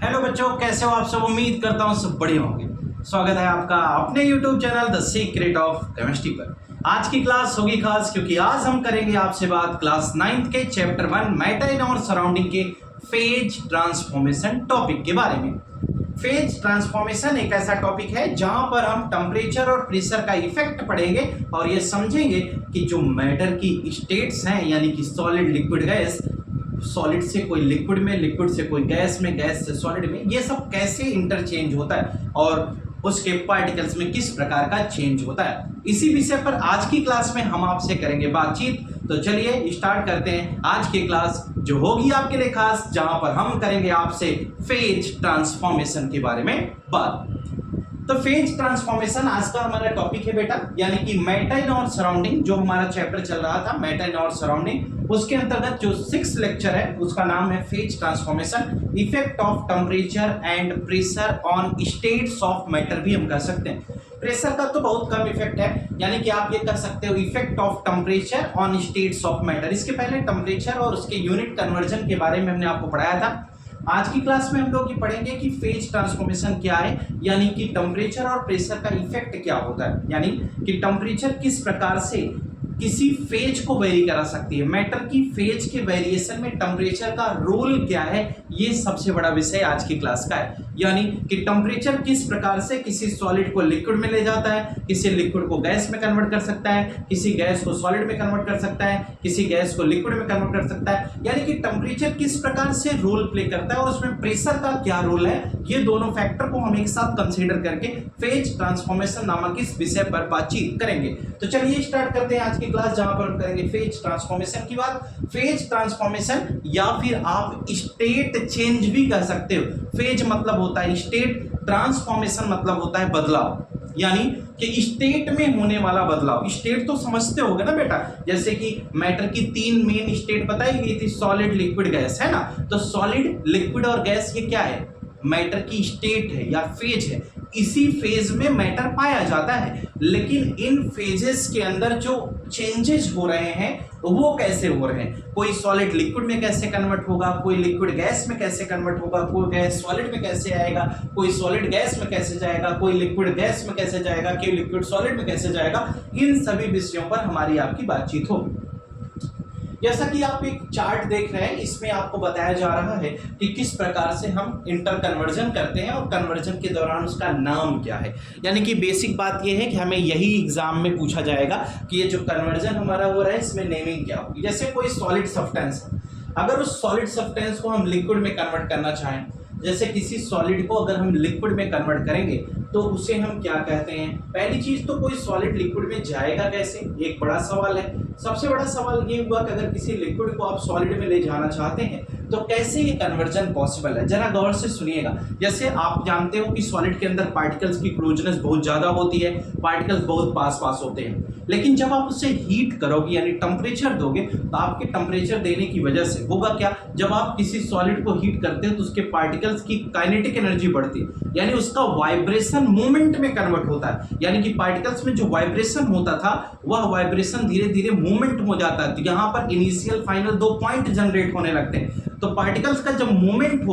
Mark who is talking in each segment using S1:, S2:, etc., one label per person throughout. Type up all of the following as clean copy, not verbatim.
S1: Hello बच्चों, कैसे हो आप सब। उम्मीद करता हूँ सब बढ़िया होंगे। स्वागत है आपका अपने YouTube channel the secret of chemistry पर। आज की क्लास होगी खास क्योंकि आज हम करेंगे आपसे बात क्लास 9th के चैप्टर 1 मैटर इन और सराउंडिंग के फेज ट्रांसफॉर्मेशन टॉपिक के बारे में। फेज ट्रांसफॉर्मेशन एक ऐसा टॉपिक है जहां पर हम टेम्परेचर और प्रेशर का इफेक्ट पढ़ेंगे और ये समझेंगे कि जो मैटर की स्टेट्स हैं यानी कि सॉलिड, लिक्विड, गैस, सॉलिड से कोई लिक्विड में, लिक्विड से कोई गैस में, गैस से सॉलिड में, ये सब कैसे इंटरचेंज होता है और उसके पार्टिकल्स में किस प्रकार का चेंज होता है। इसी विषय पर आज की क्लास में हम आपसे करेंगे बातचीत। तो चलिए स्टार्ट करते हैं आज की क्लास जो होगी आपके लिए खास, जहां पर हम करेंगे आपसे फेज ट्रांसफॉर्मेशन के बारे में बात। तो फेज ट्रांसफॉर्मेशन आज का हमारा टॉपिक है बेटा, यानी कि मैटर इन और सराउंडिंग। जो हमारा चैप्टर चल रहा था मैटर इन और सराउंडिंग, उसके अंतर्गत जो 6th लेक्चर है उसका नाम है phase transformation, effect of temperature and pressure on states of matter भी हम कह सकते हैं। प्रेशर का तो बहुत कम इफेक्ट है, यानी कि आप ये कह सकते हो effect of temperature on states of matter. इसके पहले टेम्परेचर और उसके यूनिट कन्वर्जन के बारे में हमने आपको पढ़ाया था। आज की क्लास में हम लोग ये पढ़ेंगे कि फेज ट्रांसफॉर्मेशन क्या है, यानी कि टेम्परेचर और प्रेशर का इफेक्ट क्या होता है, यानी कि टेम्परेचर किस प्रकार से किसी फेज को वेरी करा सकती है। मैटर की फेज के वेरिएशन में टेम्परेचर का रोल क्या है, ये सबसे बड़ा विषय आज की क्लास का है। यानी कि टेम्परेचर किस प्रकार से किसी सॉलिड को लिक्विड में ले जाता है, किसी लिक्विड को गैस में कन्वर्ट कर सकता है, किसी गैस को सॉलिड में कन्वर्ट कर सकता है, किसी गैस को लिक्विड में कन्वर्ट कर सकता है। यानी कि टेम्परेचर किस प्रकार से रोल प्ले करता है और उसमें प्रेशर का क्या रोल है, ये दोनों फैक्टर को हम एक साथ कंसीडर करके फेज ट्रांसफॉर्मेशन नामक इस विषय पर बातचीत करेंगे। तो चलिए स्टार्ट करते हैं आज की क्लास, जहां पर हम करेंगे फेज ट्रांसफॉर्मेशन की बात। फेज ट्रांसफॉर्मेशन या फिर आप स्टेट चेंज भी कह सकते हो। फेज मतलब होता है स्टेट, ट्रांसफॉर्मेशन मतलब होता है बदलाव, यानी कि स्टेट में होने वाला बदलाव। स्टेट तो समझते होगे ना बेटा, जैसे कि मैटर की 3 मेन स्टेट बताई गई थी, सॉलिड, लिक्विड, गैस, है ना। तो सॉलिड, लिक्विड और गैस ये क्या है, मैटर की स्टेट है या फेज है। इसी फेज में मैटर पाया जाता है, लेकिन इन फेजेस के अंदर जो चेंजेस हो रहे हैं वो कैसे हो रहे हैं। कोई सॉलिड लिक्विड में कैसे कन्वर्ट होगा, कोई लिक्विड गैस में कैसे कन्वर्ट होगा, कोई गैस सॉलिड में कैसे आएगा, कोई सॉलिड गैस में कैसे जाएगा, कोई लिक्विड गैस में कैसे जाएगा, कोई लिक्विड सॉलिड में कैसे जाएगा। इन सभी विषयों पर हमारी आपकी बातचीत होगी। जैसा कि आप एक चार्ट देख रहे हैं, इसमें आपको बताया जा रहा है कि किस प्रकार से हम इंटर कन्वर्जन करते हैं और कन्वर्जन के दौरान उसका नाम क्या है। यानी कि बेसिक बात यह है कि हमें यही एग्जाम में पूछा जाएगा कि ये जो कन्वर्जन हमारा हो रहा है इसमें नेमिंग क्या होगी। जैसे कोई सॉलिड सब्सटेंस है, अगर उस सॉलिड सब्सटेंस को हम लिक्विड में कन्वर्ट करना चाहें, जैसे किसी सॉलिड को अगर हम लिक्विड में कन्वर्ट करेंगे तो उसे हम क्या कहते हैं। पहली चीज तो कोई सॉलिड लिक्विड में जाएगा कैसे, एक बड़ा सवाल है। सबसे बड़ा सवाल ये हुआ कि अगर किसी लिक्विड को आप सॉलिड में ले जाना चाहते हैं तो कैसे ये कन्वर्जन पॉसिबल है। जरा गौर से सुनिएगा। जैसे आप जानते हो कि सॉलिड के अंदर पार्टिकल्स की क्लोजनेस बहुत ज्यादा होती है, पार्टिकल्स बहुत पास पास होते हैं, लेकिन जब आप उसे हीट करोगे यानी टेम्परेचर दोगे तो आपके टेम्परेचर देने की वजह से होगा क्या, जब आप किसी सॉलिड को हीट करते हो तो उसके पार्टिकल्स की काइनेटिक एनर्जी बढ़ती है, यानी उसका वाइब्रेशन मूवमेंट में कन्वर्ट होता है। यानी कि पार्टिकल्स में जो वाइब्रेशन होता था वह वाइब्रेशन धीरे धीरे मूवमेंट हो जाता है। तो यहाँ पर इनिशियल फाइनल 2 पॉइंट जनरेट होने लगते हैं। तो पार्टिकल्स का जब मूवमेंट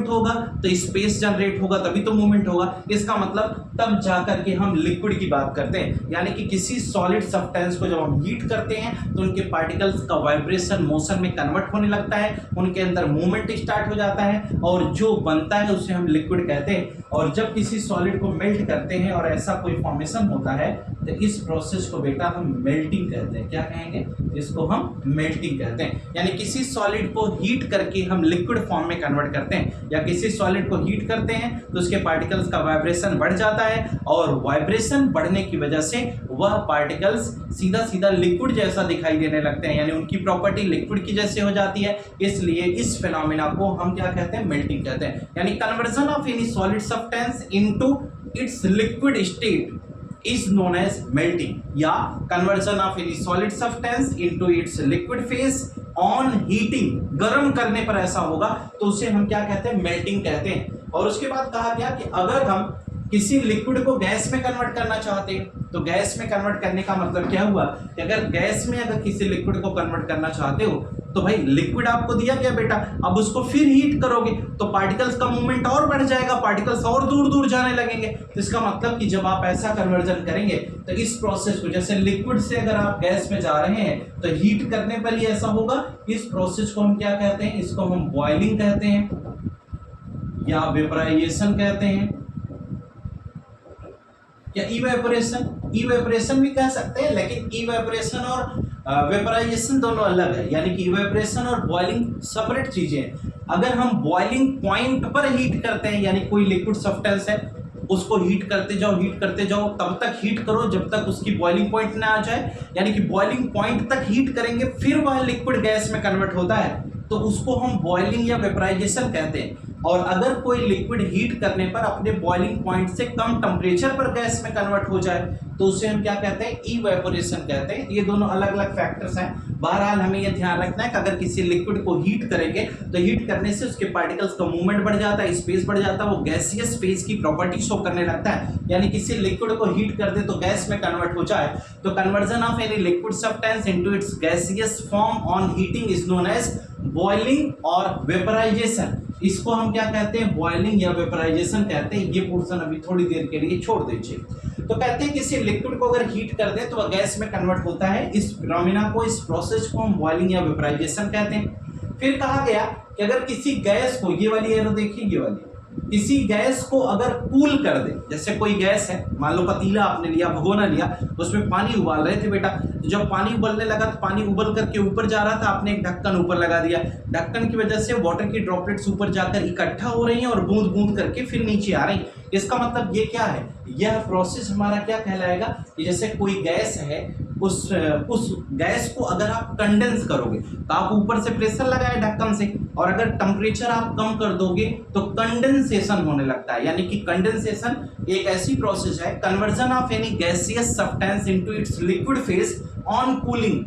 S1: होगा तो स्पेस जनरेट होगा, तभी तो मूवमेंट होगा। इसका मतलब तब जाकर के हम लिक्विड की बात करते हैं। यानी कि किसी सॉलिड सब्सटेंस को जब हम हीट करते हैं तो उनके पार्टिकल्स का वाइब्रेशन मोशन में कन्वर्ट होने लगता है, उनके अंदर मूवमेंट स्टार्ट हो जाता है और जो बनता है उसे हम लिक्विड कहते हैं। और जब किसी सॉलिड को मेल्ट करते हैं और ऐसा कोई फॉर्मेशन होता है तो इस प्रोसेस को बेटा हम मेल्टिंग कहते हैं। क्या कहेंगे, इसको हम मेल्टिंग कहते हैं। यानी किसी सॉलिड को हीट करके हम लिक्विड फॉर्म में कन्वर्ट करते हैं, या किसी सॉलिड को हीट करते हैं तो उसके पार्टिकल्स का वाइब्रेशन बढ़ जाता है और वाइब्रेशन बढ़ने की वजह से वह पार्टिकल्स सीधा सीधा लिक्विड जैसा दिखाई देने लगते हैं, यानी उनकी प्रॉपर्टी लिक्विड की जैसे हो जाती है। इसलिए इस फिनोमेना को हम क्या कहते हैं, मेल्टिंग कहते हैं। यानी conversion of any solid substance into its liquid state is known as melting, या conversion of any solid substance into its liquid phase on heating, गर्म करने पर ऐसा होगा तो उसे हम क्या कहते हैं, मेल्टिंग कहते हैं। और उसके बाद कहा गया कि अगर हम किसी लिक्विड को गैस में कन्वर्ट करना चाहते हैं तो गैस में कन्वर्ट करने का मतलब क्या हुआ कि अगर गैस में अगर किसी लिक्विड को कन्वर्ट करना चाहते हो तो भाई लिक्विड आपको दिया गया बेटा, अब उसको फिर हीट करोगे तो पार्टिकल्स का मूवमेंट और बढ़ जाएगा, पार्टिकल्स और दूर दूर जाने लगेंगे। तो इसका मतलब कि जब आप ऐसा कन्वर्जन करेंगे तो इस प्रोसेस को, जैसे लिक्विड से अगर आप गैस में जा रहे हैं तो हीट करने पर ही ऐसा होगा। इस प्रोसेस को हम क्या कहते हैं? इसको हम बॉइलिंग कहते हैं या वेपराइजेशन कहते हैं या इवेपोरेशन भी कह सकते हैं, लेकिन इवेपोरेशन और वेपराइजेशन दोनों अलग है। यानी कि इवेपोरेशन और बॉइलिंग सेपरेट चीजें हैं। अगर हम बॉइलिंग पॉइंट पर हीट करते हैं, यानी कोई लिक्विड सब्सटेंस है उसको हीट करते जाओ, तब तक हीट करो जब तक उसकी बॉइलिंग पॉइंट ना आ जाए, यानी कि बॉइलिंग पॉइंट तक हीट करेंगे फिर वह लिक्विड गैस में कन्वर्ट होता है, तो उसको हम बॉइलिंग या वेपराइजेशन कहते हैं। और अगर कोई लिक्विड हीट करने पर अपने बॉइलिंग पॉइंट से कम टेम्परेचर पर गैस में कन्वर्ट हो जाए तो उसे हम क्या कहते हैं? इवेपोरेशन कहते हैं। ये दोनों अलग अलग फैक्टर्स हैं। बहरहाल हमें यह ध्यान रखना है कि अगर किसी लिक्विड को हीट करेंगे तो हीट करने से उसके पार्टिकल्स का मूवमेंट बढ़ जाता है, स्पेस बढ़ जाता है, वो गैसियस फेज की प्रॉपर्टी शो करने लगता है। यानी किसी लिक्विड को हीट कर दे तो गैस में कन्वर्ट हो जाए तो conversion of any liquid substance into its gaseous form on heating is known as boiling और वेपराइजेशन। इसको हम क्या कहते हैं? बॉइलिंग या वेपराइजेशन कहते हैं। ये पोर्शन अभी थोड़ी देर के लिए छोड़ दीजिए। तो कहते हैं किसी लिक्विड को अगर हीट कर दे तो वह गैस में कन्वर्ट होता है। इस फिनोमेना को, इस प्रोसेस को हम बॉइलिंग या वेपराइजेशन कहते हैं। फिर कहा गया कि अगर किसी गैस को, ये वाली एरो देखिए, ये वाली, किसी गैस को अगर कूल कर दे, जैसे कोई गैस है, मान लो पतीला आपने लिया, भगोना लिया, उसमें पानी उबाल रहे थे बेटा, तो जब पानी उबलने लगा तो पानी उबल करके ऊपर जा रहा था, आपने एक ढक्कन ऊपर लगा दिया। ढक्कन की वजह से वाटर की ड्रॉपलेट्स ऊपर जाकर इकट्ठा हो रही हैं और बूंद बूंद करके फिर नीचे आ रही हैं। इसका मतलब ये क्या है? यह प्रोसेस हमारा क्या कहलाएगा कि जैसे कोई गैस है, उस गैस को अगर आप कंडेंस करोगे तो आप ऊपर से प्रेशर लगाए ढक्कन से, और अगर टेम्परेचर आप कम कर दोगे तो कंडेंसेशन होने लगता है। यानी कि कंडेंसेशन एक ऐसी प्रोसेस है, conversion of any gaseous substance into its liquid phase on cooling.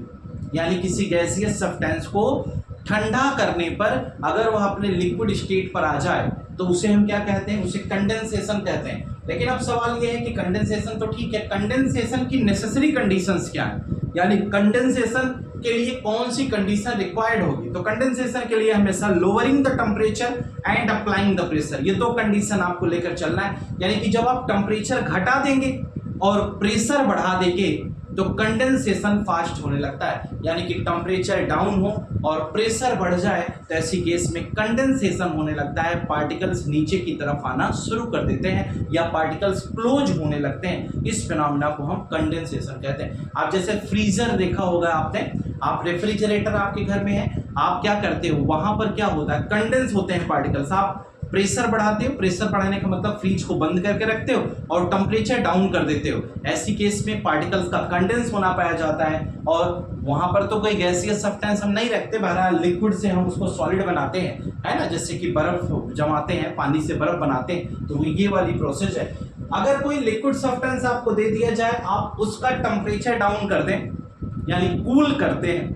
S1: यानी किसी गैसियस सब्सटेंस को ठंडा करने पर अगर वह अपने लिक्विड स्टेट पर आ जाए तो उसे हम क्या कहते हैं? उसे कंडेंसेशन कहते हैं। लेकिन अब सवाल यह है कि कंडेंसेशन तो ठीक है, कंडेंसेशन की नेसेसरी कंडीशंस क्या है? यानी कंडेंसेशन के लिए कौन सी कंडीशन रिक्वायर्ड होगी? तो कंडेंसेशन के लिए हमेशा lowering the temperature and applying the pressure, ये दो कंडीशन आपको लेकर चलना है। यानी कि जब आप टेम्परेचर घटा देंगे और प्रेशर बढ़ा देंगे तो कंडेंसेशन फास्ट होने लगता है। यानी कि टेम्परेचर डाउन हो और प्रेशर बढ़ जाए तो ऐसी केस में कंडेंसेशन होने लगता है, पार्टिकल्स नीचे की तरफ आना शुरू कर देते हैं या पार्टिकल्स क्लोज होने लगते हैं। इस फिनोमेना को हम कंडेंसेशन कहते हैं। आप जैसे फ्रीजर देखा होगा आपने, आप रेफ्रिजरेटर आपके घर में है, आप क्या करते हो? वहां पर क्या होता है? कंडेंस होते हैं पार्टिकल्स। आप प्रेशर बढ़ाते हो, प्रेशर बढ़ाने का मतलब फ्रीज को बंद करके रखते हो और टेम्परेचर डाउन कर देते हो। ऐसी केस में पार्टिकल्स का कंडेंस होना पाया जाता है और वहां पर तो कोई गैसियस सब्सटेंस हम नहीं रखते, बहरहाल लिक्विड से हम उसको सॉलिड बनाते हैं, है ना, जैसे कि बर्फ जमाते हैं, पानी से बर्फ बनाते हैं, तो ये वाली प्रोसेस है। अगर कोई लिक्विड सब्सटेंस आपको दे दिया जाए, आप उसका टेम्परेचर डाउन कर दें यानी कूल करते हैं,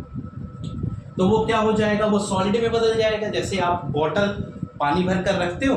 S1: तो वो क्या हो जाएगा? वो सॉलिड में बदल जाएगा। जैसे आप बॉटल पानी भर कर रखते हो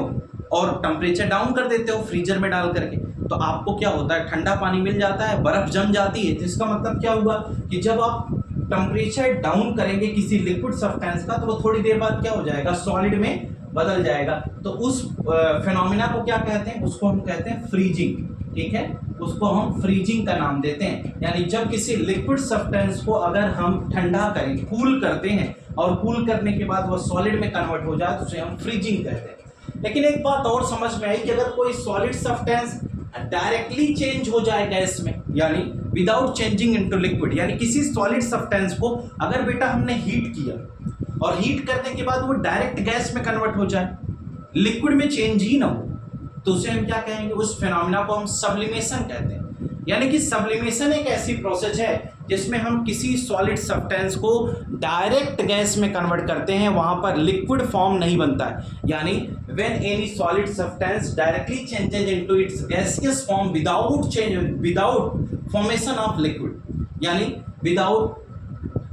S1: और टेम्परेचर डाउन कर देते हो फ्रीजर में डाल करके, तो आपको क्या होता है? ठंडा पानी मिल जाता है, बर्फ जम जाती है। तो इसका मतलब क्या हुआ कि जब आप टेम्परेचर डाउन करेंगे किसी लिक्विड सब्सटेंस का तो वो थोड़ी देर बाद क्या हो जाएगा? सॉलिड में बदल जाएगा। तो उस फिनोमेना को क्या कहते हैं? उसको हम कहते हैं फ्रीजिंग। ठीक है, उसको हम फ्रीजिंग का नाम देते हैं। यानी जब किसी लिक्विड सब्सटेंस को अगर हम ठंडा करें, कूल करते हैं और कूल करने के बाद वो सॉलिड में कन्वर्ट हो जाए तो उसे हम फ्रीजिंग कहते हैं। लेकिन एक बात और समझ में आई कि अगर कोई सॉलिड सब्सटेंस डायरेक्टली चेंज हो जाए गैस में, यानी विदाउट चेंजिंग इनटू लिक्विड, यानी किसी सॉलिड सब्सटेंस को अगर बेटा हमने हीट किया और हीट करने के बाद वो डायरेक्ट गैस में कन्वर्ट हो जाए, लिक्विड में चेंज ही ना हो, तो उसे हम क्या कहेंगे? उस फिनोमेना को हम सब्लिमेशन कहते हैं। यानी कि सब्लिमेशन एक ऐसी प्रोसेस है जिसमें हम किसी सॉलिड सब्सटेंस को डायरेक्ट गैस में कन्वर्ट करते हैं, वहां पर लिक्विड फॉर्म नहीं बनता है। यानी when any solid substance directly changes into its gaseous form without formation of liquid, यानी without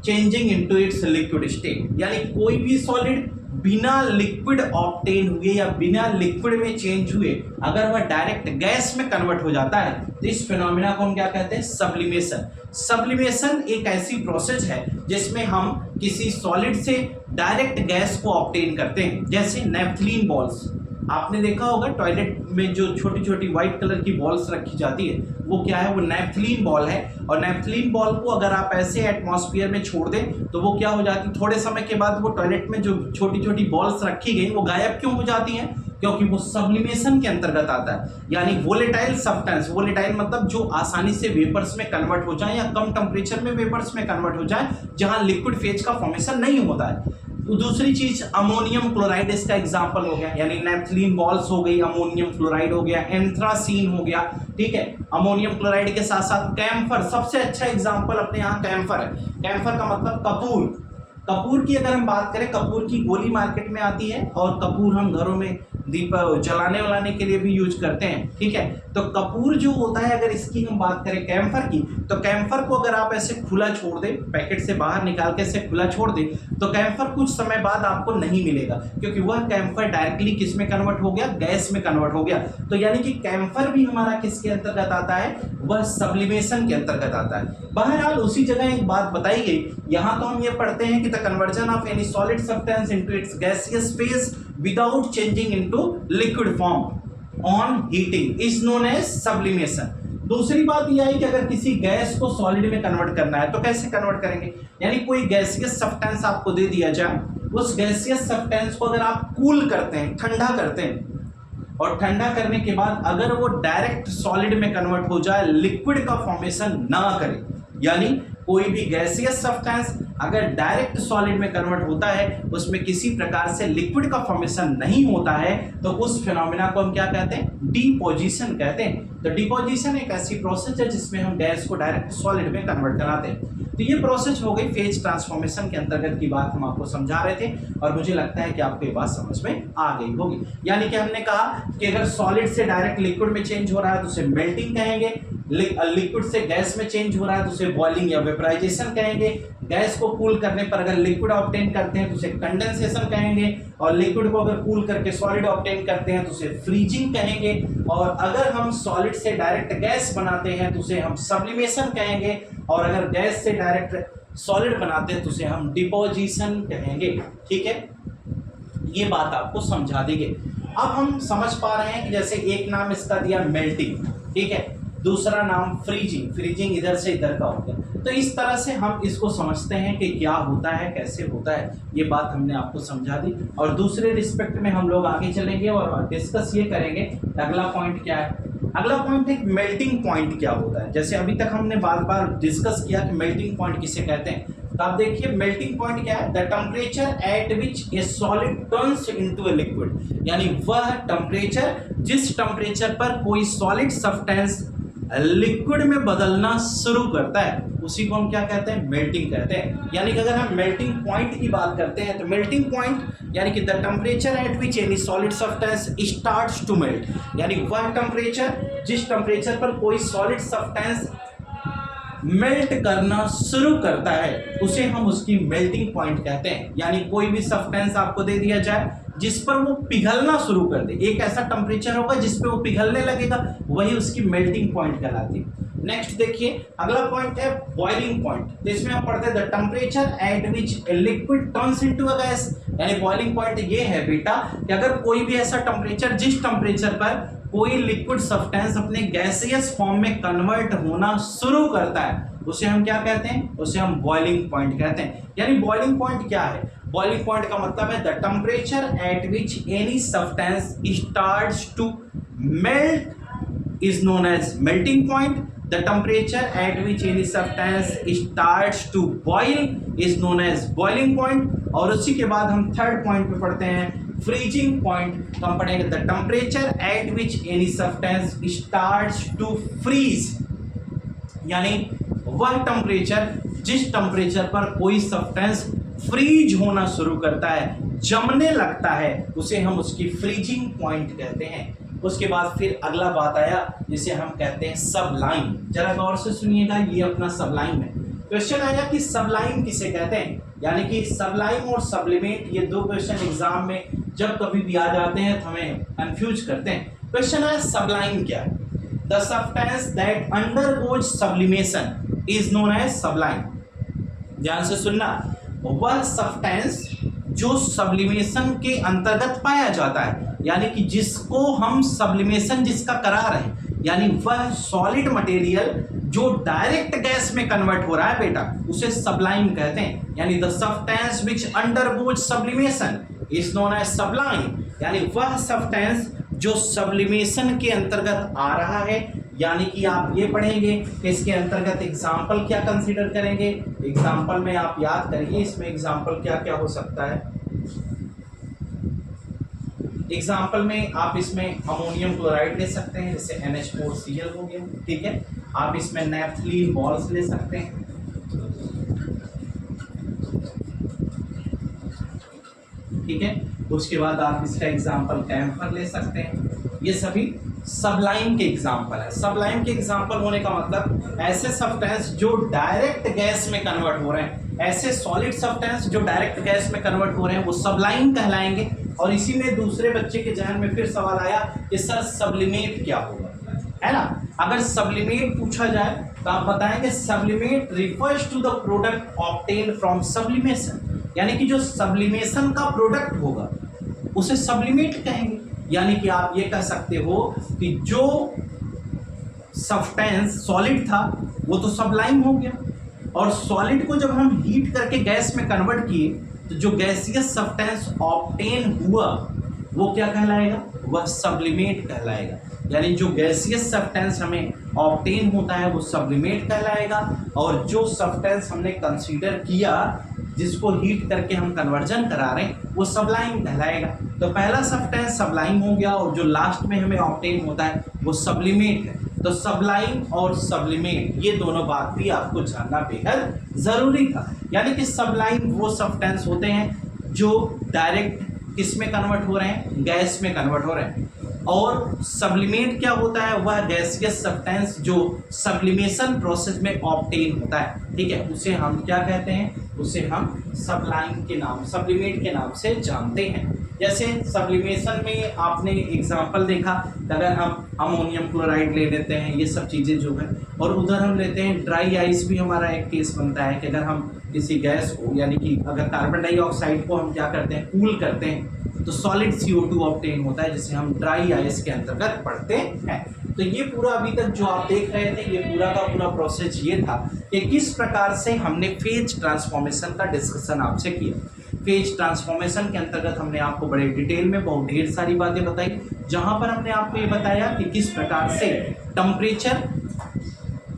S1: changing into its liquid state, यानी कोई भी सॉलिड बिना लिक्विड ऑब्टेन हुए या बिना लिक्विड में चेंज हुए अगर वह डायरेक्ट गैस में कन्वर्ट हो जाता है तो इस फिनोमिना को हम क्या कहते हैं? सब्लिमेशन। सब्लिमेशन एक ऐसी प्रोसेस है जिसमें हम किसी सॉलिड से डायरेक्ट गैस को ऑब्टेन करते हैं। जैसे नेफ्थलीन बॉल्स, आपने देखा होगा टॉयलेट में जो छोटी छोटी व्हाइट कलर की बॉल्स रखी जाती है वो क्या है? वो नेफ्थलीन बॉल है। और नेफ्थलीन बॉल को अगर आप ऐसे एटमॉस्फेयर में छोड़ दें तो वो क्या हो जाती है? थोड़े समय के बाद वो टॉयलेट में जो छोटी छोटी बॉल्स रखी गई वो गायब क्यों हो जाती हैं? क्योंकि वो सब्लिमेशन के अंतर्गत आता है। यानी वोलेटाइल सब्सटेंस, वोलेटाइल मतलब जो आसानी से वेपर्स में कन्वर्ट हो जाए या कम टेम्परेचर में वेपर्स में कन्वर्ट हो जाए जहां लिक्विड फेज का फॉर्मेशन नहीं होता है। तो दूसरी चीज अमोनियम क्लोराइड इसका एग्जांपल हो गया, यानी नेफ्थलीन बॉल्स हो गई, अमोनियम क्लोराइड हो गया, एंथ्रासीन हो गया। ठीक है, अमोनियम क्लोराइड के साथ साथ कैम्फर, सबसे अच्छा एग्जांपल अपने यहाँ कैम्फर है। कैम्फर का मतलब कपूर। कपूर की अगर हम बात करें, कपूर की गोली मार्केट में आती है और कपूर हम घरों में दीप जलाने वलाने के लिए भी यूज करते हैं। ठीक है, तो कपूर जो होता है, अगर इसकी हम बात करें कैम्फर की, तो कैम्फर को अगर आप ऐसे खुला छोड़ दें, पैकेट से बाहर निकाल के ऐसे खुला छोड़ दें तो कैम्फर कुछ समय बाद आपको नहीं मिलेगा, क्योंकि वह कैम्फर डायरेक्टली किस में कन्वर्ट हो गया? गैस में कन्वर्ट हो गया। तो यानी कि कैम्फर भी हमारा किसके अंतर्गत आता है? वह सब्लिमेशन के अंतर्गत आता है। बहरहाल उसी जगह एक बात बताई गई, यहाँ तो हम ये पढ़ते हैं कि the conversion of any solid substance into its gaseous phase without changing into liquid form on heating is known as sublimation. दूसरी बात यह है कि अगर किसी गैस को सॉलिड में कन्वर्ट करना है तो कैसे कन्वर्ट करेंगे? यानी कोई गैसियस सब्सटेंस आपको दे दिया जाए, उस गैसियस सब्सटेंस को अगर आप कूल करते हैं, ठंडा करते हैं, और ठंडा करने के बाद अगर वो डायरेक्ट सॉलिड में कन्वर्ट हो जाए, लिक्विड का फॉर्मेशन ना करे, यानी कोई भी गैसियस सब्सटेंस अगर डायरेक्ट सॉलिड में कन्वर्ट होता है, उसमें किसी प्रकार से लिक्विड का फॉर्मेशन नहीं होता है, तो उस फिनोमिना को हम क्या कहते हैं? डिपोजिशन कहते हैं। तो डिपोजिशन एक ऐसी प्रोसेस है जिसमें हम गैस को डायरेक्ट सॉलिड में कन्वर्ट कराते हैं। तो ये प्रोसेस हो गई फेज ट्रांसफॉर्मेशन के अंतर्गत की बात हम आपको समझा रहे थे, और मुझे लगता है कि आपको ये बात समझ में आ गई होगी। यानी कि हमने कहा कि अगर सॉलिड से डायरेक्ट लिक्विड में चेंज हो रहा है तो उसे मेल्टिंग कहेंगे, लिक्विड से गैस में चेंज हो रहा है तो उसे बॉइलिंग या वेपराइजेशन कहेंगे, गैस को कूल करने पर अगर लिक्विड ऑब्टेन करते हैं तो उसे कंडेंसेशन कहेंगे, और लिक्विड को अगर कूल करके सॉलिड ऑब्टेन करते हैं तो उसे फ्रीजिंग कहेंगे, और अगर हम सॉलिड से डायरेक्ट गैस बनाते हैं तो उसे हम सब्लिमेशन कहेंगे, और अगर गैस से डायरेक्ट सॉलिड बनाते हैं तो उसे हम डिपोजिशन कहेंगे। ठीक है, ये बात आपको समझा देंगे। अब हम समझ पा रहे हैं कि जैसे एक नाम इसका दिया मेल्टिंग, ठीक है, दूसरा नाम फ्रीजिंग, फ्रीजिंग इधर से इधर का हो गया। तो इस तरह से हम इसको समझते हैं कि क्या होता है, कैसे होता है, ये बात हमने आपको समझा दी। और दूसरे रिस्पेक्ट में हम लोग आगे चलेंगे और डिस्कस ये करेंगे अगला पॉइंट क्या है। अगला पॉइंट है मेल्टिंग पॉइंट क्या होता है। जैसे अभी तक हमने बार बार डिस्कस किया कि मेल्टिंग पॉइंट किसे कहते हैं, तो आप देखिए मेल्टिंग पॉइंट क्या है? The temperature at which A solid turns into a liquid, यानी वह टेम्परेचर जिस टेम्परेचर पर कोई सॉलिड सब्सटेंस लिक्विड में बदलना शुरू करता है, उसी को हम क्या कहते हैं? मेल्टिंग कहते हैं। यानी कि अगर हम मेल्टिंग पॉइंट की बात करते हैं तो मेल्टिंग पॉइंट यानी कि the temperature at which any solid substance starts to melt, यानी वह टेम्परेचर जिस टेम्परेचर पर कोई सॉलिड सब्सटेंस मेल्ट करना शुरू करता है उसे हम उसकी मेल्टिंग पॉइंट कहते हैं। यानी कोई भी सब्सटेंस आपको दे दिया जाए जिस पर वो पिघलना शुरू कर दे, एक ऐसा टेम्परेचर होगा जिस पे वो पिघलने लगेगा, वही उसकी मेल्टिंग पॉइंट कहलाती है। नेक्स्ट देखिए अगला पॉइंट है बॉइलिंग पॉइंट। तो इसमें हम पढ़ते हैं the temperature at which a liquid turns into a gas, यानी बॉइलिंग पॉइंट ये है बेटा कि अगर कोई भी ऐसा टेम्परेचर जिस टेम्परेचर पर कोई लिक्विड सब्सटेंस अपने गैसियस फॉर्म में कन्वर्ट होना शुरू करता है उसे हम क्या कहते हैं? उसे हम बॉइलिंग पॉइंट कहते हैं। यानी बॉइलिंग पॉइंट क्या है? बॉइलिंग पॉइंट का मतलब है the temperature at which any substance starts to melt is known as melting point. The temperature at which any substance starts to boil is known as boiling point. और उसी के बाद हम थर्ड पॉइंट पे पढ़ते हैं फ्रीजिंग पॉइंट। तो हम पढ़ेंगे the temperature at which any substance starts to freeze, यानी वह टेम्परेचर जिस टेम्परेचर पर कोई सब्सटेंस फ्रीज होना शुरू करता है, जमने लगता है, उसे हम उसकी फ्रीजिंग पॉइंट कहते हैं। उसके बाद फिर अगला बात आया जिसे हम कहते हैं सबलाइन। जरा गौर से सुनिएगा, ये अपना सबलाइन है। क्वेश्चन आया कि सबलाइन किसे कहते हैं, यानी कि सबलाइन और सब्लिमेट, ये दो क्वेश्चन एग्जाम में जब कभी भी आ जाते हैं तो हमें कंफ्यूज करते हैं। क्वेश्चन आया सबलाइन क्या है। The substance that undergoes sublimation is known as sublime. ध्यान से सुनना, वह सब्सटेंस जो सब्लिमेशन के अंतर्गत पाया जाता है, यानी कि जिसको हम सब्लिमेशन जिसका करा रहे हैं, यानी वह सॉलिड मटेरियल जो डायरेक्ट गैस में कन्वर्ट हो रहा है बेटा, उसे सबलाइन कहते हैं। यानी the substance which undergoes sublimation is known as sublime, यानी वह सब्सटेंस जो सब्लिमेशन के अंतर्गत आ रहा है। यानी कि आप ये पढ़ेंगे कि इसके अंतर्गत एग्जाम्पल क्या कंसीडर करेंगे। एग्जाम्पल में आप याद करिए, इसमें एग्जाम्पल क्या क्या हो सकता है। एग्जाम्पल में आप इसमें अमोनियम क्लोराइड ले सकते हैं, जैसे NH4Cl हो गया, ठीक है। आप इसमें नेफ्थलीन बॉल्स ले सकते हैं, ठीक है। उसके बाद आप इसका एग्जाम्पल कैम्फर ले सकते हैं। ये सभी सबलाइन के एग्जाम्पल है। सबलाइन के एग्जाम्पल होने का मतलब ऐसे सब्सटेंस जो डायरेक्ट गैस में कन्वर्ट हो रहे हैं, ऐसे सॉलिड सब्सटेंस जो डायरेक्ट गैस में कन्वर्ट हो रहे हैं वो सबलाइन कहलाएंगे। और इसी में दूसरे बच्चे के जहन में फिर सवाल आया कि सर सब्लिमेट क्या होगा, है ना। अगर सब्लिमेट पूछा जाए तो आप बताएंगे sublimate refers to the product obtained from sublimation, यानी कि जो सब्लिमेशन का प्रोडक्ट होगा उसे सब्लिमेट कहेंगे। यानी कि आप ये कह सकते हो कि जो सब्सटेंस सॉलिड था वो तो सबलाइन हो गया, और सॉलिड को जब हम हीट करके गैस में कन्वर्ट किए तो जो गैसियस सब्सटेंस ऑब्टेन हुआ वो क्या कहलाएगा, वह सब्लिमेट कहलाएगा। यानी जो गैसियस सब्सटेंस हमें ऑब्टेन होता है वो सब्लिमेट कहलाएगा, और जो सब्सटेंस हमने कंसीडर किया जिसको हीट करके हम कन्वर्जन करा रहे हैं वो सबलाइन कहलाएगा। तो पहला सब्सटेंस सबलाइन हो गया, और जो लास्ट में हमें ऑब्टेन होता है वो सब्लिमेट है। तो सबलाइन और सब्लिमेट ये दोनों बात भी आपको जानना बेहद जरूरी था। यानी कि सबलाइन वो सब्सटेंस होते हैं जो डायरेक्ट किस में कन्वर्ट हो रहे हैं, गैस में कन्वर्ट हो रहे हैं, और सब्लिमेट क्या होता है, वह गैसियस सब्सटेंस जो सब्लिमेशन प्रोसेस में ऑब्टेन होता है, ठीक है, उसे हम क्या कहते हैं, उसे हम सबलाइन के नाम, सब्लिमेट के नाम से जानते हैं। जैसे सब्लिमेशन में आपने एग्जांपल देखा, अगर हम अमोनियम क्लोराइड ले लेते हैं, ये सब चीज़ें जो है, और उधर हम लेते हैं ड्राई आइस भी हमारा एक केस बनता है कि अगर हम किसी गैस को, यानी कि अगर कार्बन डाइऑक्साइड को हम क्या करते हैं, कूल करते हैं, तो सॉलिड CO2 ऑब्टेन होता है, जिसे हम ड्राई आइस के अंतर्गत पढ़ते हैं। तो ये पूरा अभी तक जो आप देख रहे थे, ये पूरा का पूरा प्रोसेस ये था कि किस प्रकार से हमने फेज ट्रांसफॉर्मेशन का डिस्कशन आपसे किया। फेज ट्रांसफॉर्मेशन के अंतर्गत हमने आपको बड़े डिटेल में बहुत ढेर सारी बातें बताई, जहां पर हमने आपको ये बताया कि किस प्रकार से टेम्परेचर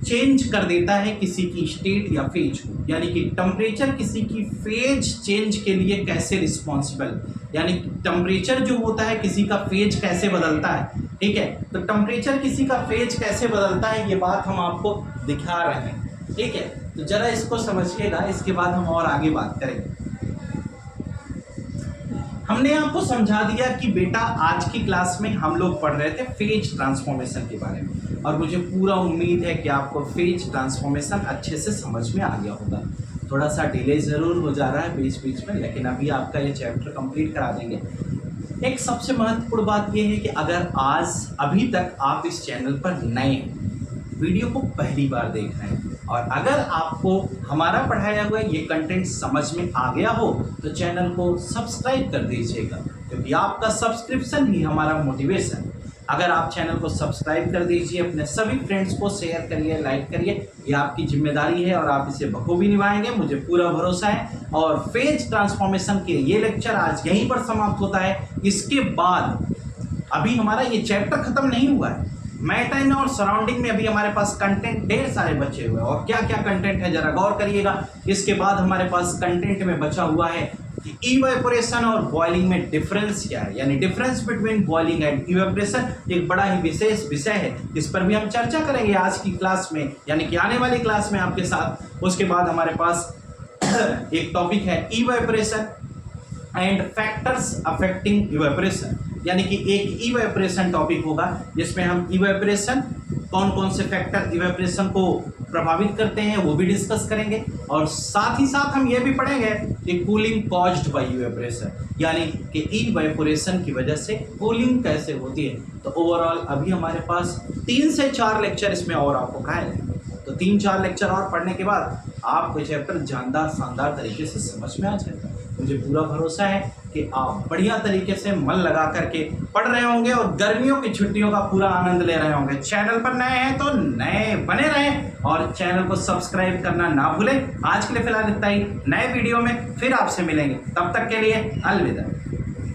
S1: चेंज कर देता है किसी की स्टेट या फेज को, यानी कि टेम्परेचर किसी की फेज चेंज के लिए कैसे रिस्पॉन्सिबल, यानी टेम्परेचर जो होता है किसी का फेज कैसे बदलता है, ठीक है। तो टेम्परेचर किसी का फेज कैसे बदलता है ये बात हम आपको दिखा रहे हैं, ठीक है। तो जरा इसको समझिएगा, इसके बाद हम और आगे बात करेंगे। हमने आपको समझा दिया कि बेटा आज की क्लास में हम लोग पढ़ रहे थे फेज ट्रांसफॉर्मेशन के बारे में, और मुझे पूरा उम्मीद है कि आपको फेज ट्रांसफॉर्मेशन अच्छे से समझ में आ गया होगा। थोड़ा सा डिले ज़रूर हो जा रहा है बीच बीच में, लेकिन अभी आपका ये चैप्टर कंप्लीट करा देंगे। एक सबसे महत्वपूर्ण बात ये है कि अगर आज अभी तक आप इस चैनल पर नए हैं, वीडियो को पहली बार देख रहे हैं, और अगर आपको हमारा पढ़ाया हुआ ये कंटेंट समझ में आ गया हो तो चैनल को सब्सक्राइब कर दीजिएगा, क्योंकि आपका सब्सक्रिप्शन ही हमारा मोटिवेशन है। अगर आप चैनल को सब्सक्राइब कर दीजिए, अपने सभी फ्रेंड्स को शेयर करिए, लाइक करिए, ये आपकी जिम्मेदारी है और आप इसे बखूबी निभाएंगे, मुझे पूरा भरोसा है। और फेज ट्रांसफॉर्मेशन के ये लेक्चर आज यहीं पर समाप्त होता है। इसके बाद अभी हमारा ये चैप्टर खत्म नहीं हुआ है, मैटर और सराउंडिंग में अभी हमारे पास कंटेंट ढेर सारे बचे हुए हैं, और क्या क्या कंटेंट है जरा गौर करिएगा। इसके बाद हमारे पास कंटेंट में बचा हुआ है कि इवेपोरेशन और बॉइलिंग में डिफरेंस क्या है, यानी difference between boiling and evaporation, एक बड़ा ही विशेष विषय है, इस पर भी हम चर्चा करेंगे आज की क्लास में, यानी कि आने वाली क्लास में आपके साथ। उसके बाद हमारे पास एक टॉपिक है evaporation and factors affecting evaporation, यानी कि एक इवेपोरेशन टॉपिक होगा जिसमें हम इवेपोरेशन, कौन कौन से फैक्टर इवेपोरेशन को प्रभावित करते हैं वो भी डिस्कस करेंगे, और साथ ही साथ हम ये भी पढ़ेंगे कि कूलिंग कॉज्ड बाय इवेपोरेशन, यानी कि इवेपोरेशन की वजह से कूलिंग कैसे होती है। तो ओवरऑल अभी हमारे पास 3 से 4 लेक्चर इसमें और आपको कहा है, तो 3-4 लेक्चर और पढ़ने के बाद आपको चैप्टर शानदार तरीके से समझ में आ जाएगा। मुझे पूरा भरोसा है कि आप बढ़िया तरीके से मन लगा करके पढ़ रहे होंगे और गर्मियों की छुट्टियों का पूरा आनंद ले रहे होंगे। चैनल पर नए हैं तो नए बने रहें और चैनल को सब्सक्राइब करना ना भूलें। आज के लिए फिलहाल इतना ही, नए वीडियो में फिर आपसे मिलेंगे, तब तक के लिए अलविदा।